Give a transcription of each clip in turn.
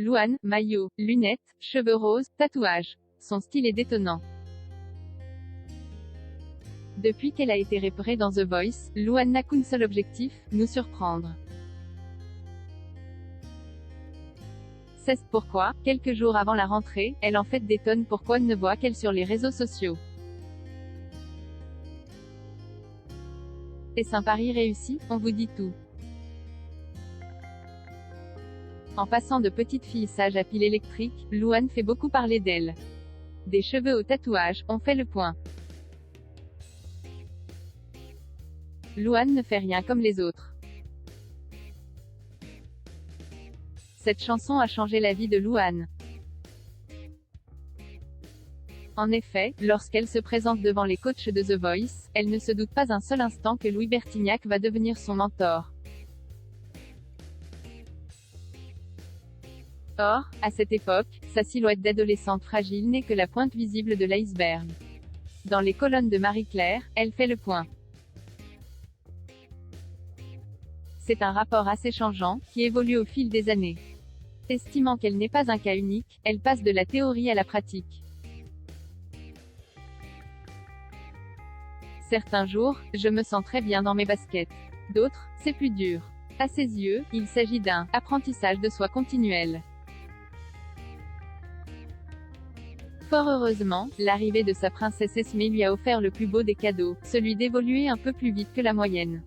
Louane, maillot, lunettes, cheveux roses, tatouage. Son style est détonnant. Depuis qu'elle a été repérée dans The Voice, Louane n'a qu'un seul objectif, nous surprendre. C'est pourquoi, quelques jours avant la rentrée, elle en fait détonne pourquoi ne voit qu'elle sur les réseaux sociaux. Est-ce un pari réussi? On vous dit tout. En passant de petite fille sage à pile électrique, Louane fait beaucoup parler d'elle. Des cheveux au tatouage, on fait le point. Louane ne fait rien comme les autres. Cette chanson a changé la vie de Louane. En effet, lorsqu'elle se présente devant les coachs de The Voice, elle ne se doute pas un seul instant que Louis Bertignac va devenir son mentor. Or, à cette époque, sa silhouette d'adolescente fragile n'est que la pointe visible de l'iceberg. Dans les colonnes de Marie-Claire, elle fait le point. C'est un rapport assez changeant, qui évolue au fil des années. Estimant qu'elle n'est pas un cas unique, elle passe de la théorie à la pratique. Certains jours, je me sens très bien dans mes baskets. D'autres, c'est plus dur. À ses yeux, il s'agit d'un apprentissage de soi continuel. Fort heureusement, l'arrivée de sa princesse Esme lui a offert le plus beau des cadeaux, celui d'évoluer un peu plus vite que la moyenne.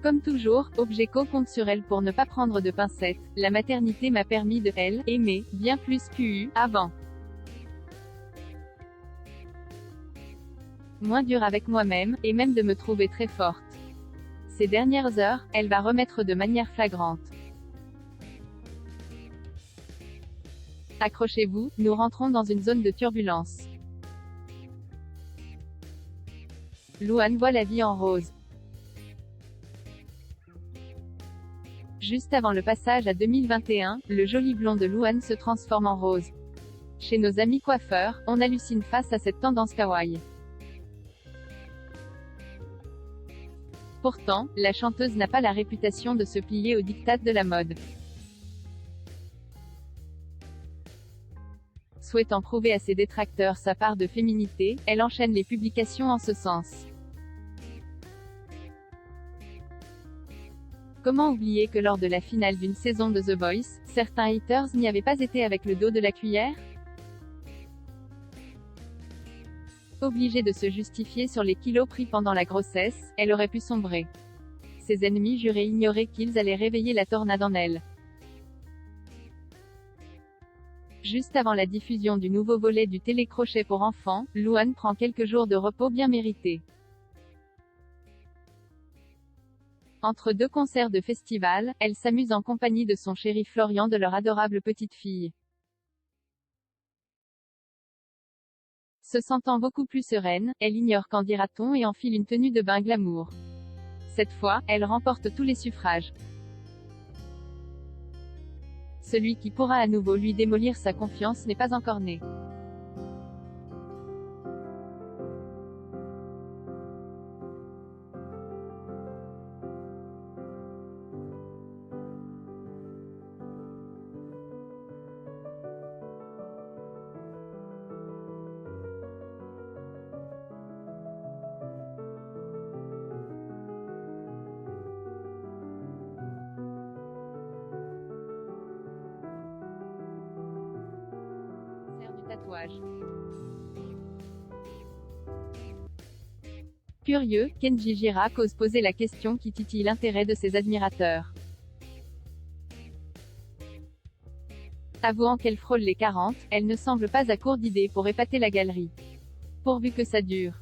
Comme toujours, Objeco compte sur elle pour ne pas prendre de pincettes. La maternité m'a permis de aimer bien plus qu'eu avant. Moins dur avec moi-même, et même de me trouver très forte. Ces dernières heures, elle va remettre de manière flagrante. Accrochez-vous, nous rentrons dans une zone de turbulence. Louane voit la vie en rose. Juste avant le passage à 2021, le joli blond de Louane se transforme en rose. Chez nos amis coiffeurs, on hallucine face à cette tendance kawaii. Pourtant, la chanteuse n'a pas la réputation de se plier aux diktats de la mode. Souhaitant prouver à ses détracteurs sa part de féminité, elle enchaîne les publications en ce sens. Comment oublier que lors de la finale d'une saison de The Voice, certains haters n'y avaient pas été avec le dos de la cuillère? Obligée de se justifier sur les kilos pris pendant la grossesse, elle aurait pu sombrer. Ses ennemis juraient ignorer qu'ils allaient réveiller la tornade en elle. Juste avant la diffusion du nouveau volet du télécrochet pour enfants, Louane prend quelques jours de repos bien mérités. Entre deux concerts de festival, elle s'amuse en compagnie de son chéri Florian de leur adorable petite fille. Se sentant beaucoup plus sereine, elle ignore qu'en dira-t-on et enfile une tenue de bain glamour. Cette fois, elle remporte tous les suffrages. Celui qui pourra à nouveau lui démolir sa confiance n'est pas encore né. Du tatouage. Curieux, Kenji Girac ose poser la question qui titille l'intérêt de ses admirateurs. Avouant qu'elle frôle les 40, elle ne semble pas à court d'idées pour épater la galerie. Pourvu que ça dure.